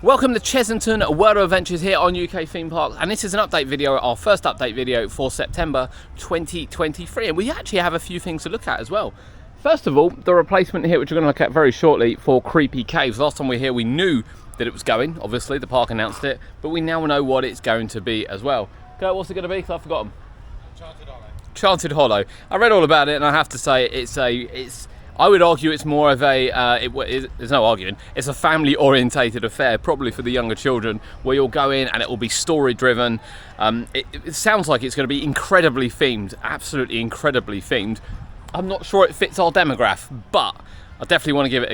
Welcome to Chessington World of Adventures here on UK Theme Parks, and this is an update video, our first update video for September 2023, and we actually have a few things to look at as well. First of all, the replacement here, which we're going to look at very shortly, for Creepy Caves. Last time we were here we knew that it was going, obviously the park announced it, but we now know what it's going to be as well. Kurt, what's it going to be? Because I've forgotten. Enchanted Hollow. Enchanted Hollow. I read all about it and I have to say I would argue it's more of a, there's no arguing, it's a family orientated affair, probably for the younger children, where you'll go in and it will be story driven. It sounds like it's going to be incredibly themed, absolutely incredibly themed. I'm not sure it fits our demographic, but I definitely want to give it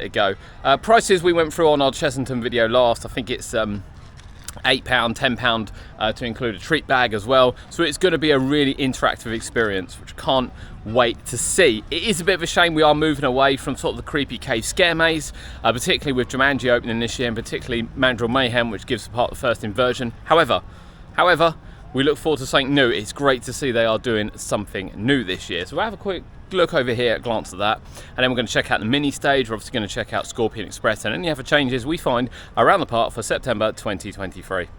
a go. Prices we went through on our Chessington video last, I think it's £8, £10 to include a treat bag as well. So it's going to be a really interactive experience, which I can't wait to see. It is a bit of a shame we are moving away from sort of the Creepy Cave scare maze, particularly with Jumanji opening this year, and particularly Mandrill Mayhem, which gives apart the first inversion. However, we look forward to something new. It's great to see they are doing something new this year. So we'll have a quick look over here, a glance at that, and then we're going to check out the mini stage. We're obviously going to check out Scorpion Express and any other changes we find around the park for September 2023.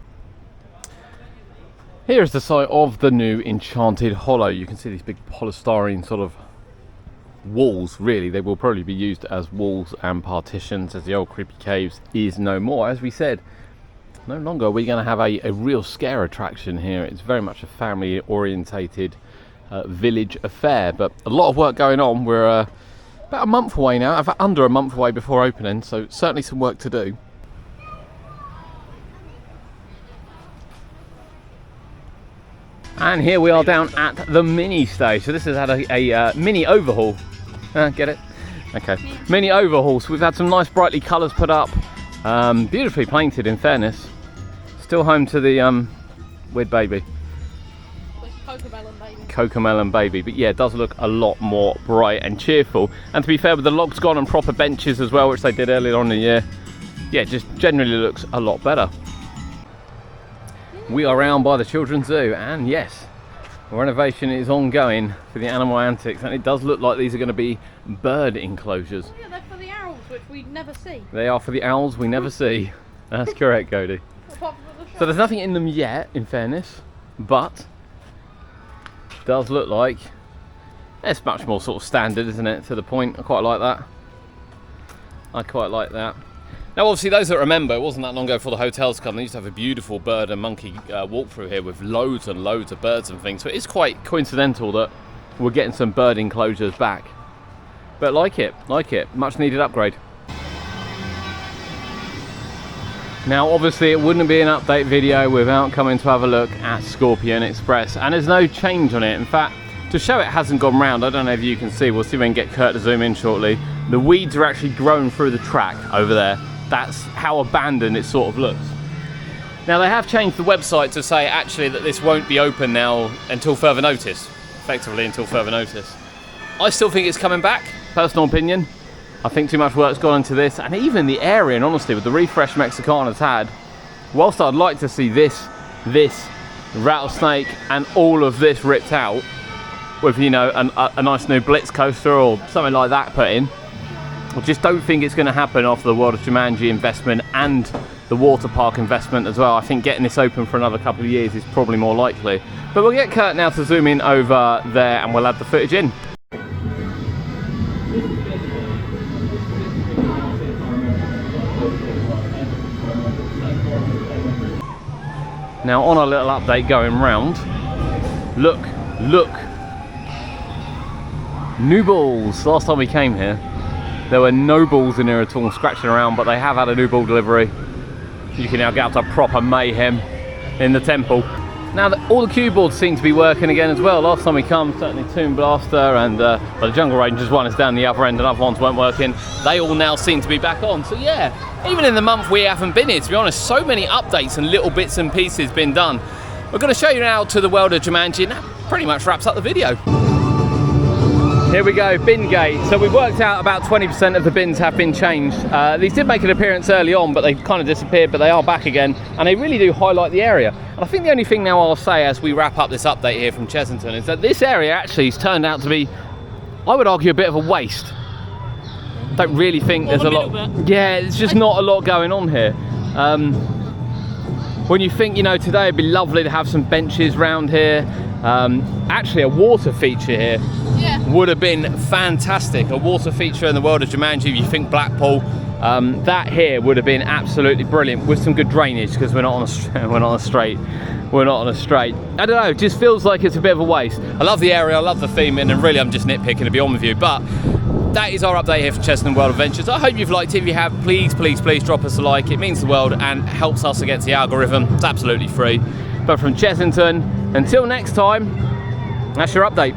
Here is the site of the new Enchanted Hollow. You can see these big polystyrene sort of walls. Really, they will probably be used as walls and partitions, as the old Creepy Caves is no more. As we said, no longer are we going to have a real scare attraction here. It's very much a family orientated village affair, but a lot of work going on. We're about a month away now, under a month away before opening, so certainly some work to do. And here we are down at the mini stage. So this has had a mini overhaul. Get it? Okay. Mini overhaul. So we've had some nice brightly colours put up. Beautifully painted, in fairness. Still home to the weird baby. Cocomelon baby. But yeah, it does look a lot more bright and cheerful. And to be fair, with the logs gone and proper benches as well, which they did earlier on in the year, yeah, it just generally looks a lot better. We are round by the Children's Zoo, and yes, renovation is ongoing for the animal antics, and it does look like these are going to be bird enclosures. Oh yeah, they're for the owls, which we never see. They are for the owls we never see. That's correct, Cody. So there's nothing in them yet, in fairness, but it does look like it's much more sort of standard, isn't it? To the point. I quite like that. Now obviously those that remember, it wasn't that long ago before the hotels come, they used to have a beautiful bird and monkey walkthrough here with loads and loads of birds and things, so it is quite coincidental that we're getting some bird enclosures back. But like it, much needed upgrade. Now obviously it wouldn't be an update video without coming to have a look at Scorpion Express, and there's no change on it. In fact, to show it hasn't gone round, I don't know if you can see, we'll see if we can get Kurt to zoom in shortly, the weeds are actually grown through the track over there. That's how abandoned it sort of looks. Now they have changed the website to say actually that this won't be open now until further notice. Effectively until further notice. I still think it's coming back, personal opinion. I think too much work's gone into this, and even the area, and honestly with the refresh Mexicana's had, whilst I'd like to see this rattlesnake and all of this ripped out with, you know, a nice new Blitz coaster or something like that put in, I just don't think it's going to happen after the World of Jumanji investment and the water park investment as well. I think getting this open for another couple of years is probably more likely. But we'll get Kurt now to zoom in over there and we'll add the footage in. Now on a little update going round, look, new balls. Last time we came here, there were no balls in here at all scratching around, but they have had a new ball delivery. You can now get up to proper mayhem in the temple. Now all the cue boards seem to be working again as well. Last time we come, certainly Toon Blaster and the Jungle Rangers one is down the other end and other ones weren't working. They all now seem to be back on. So yeah, even in the month we haven't been here, to be honest, so many updates and little bits and pieces been done. We're going to show you now to the World of Jumanji, and that pretty much wraps up the video. Here we go, bin gate. So we've worked out about 20% of the bins have been changed. These did make an appearance early on, but they kind of disappeared, but they are back again, and they really do highlight the area. And I think the only thing now I'll say as we wrap up this update here from Chessington is that this area actually has turned out to be, I would argue, a bit of a waste. don't really think there's a lot. Yeah, it's just not a lot going on here. When you think, you know, today it'd be lovely to have some benches round here. Actually, a water feature here would have been fantastic. A water feature in the world of Jumanji. If you think Blackpool, that here would have been absolutely brilliant with some good drainage, because we're not on a we're not on a straight. We're not on a straight. I don't know. It just feels like it's a bit of a waste. I love the area. I love the theming, and really, I'm just nitpicking, to be honest with you. But that is our update here for Chessington World Adventures. I hope you've liked it. If you have, please, please, please drop us a like. It means the world and helps us against the algorithm. It's absolutely free. But from Chessington, until next time, that's your update.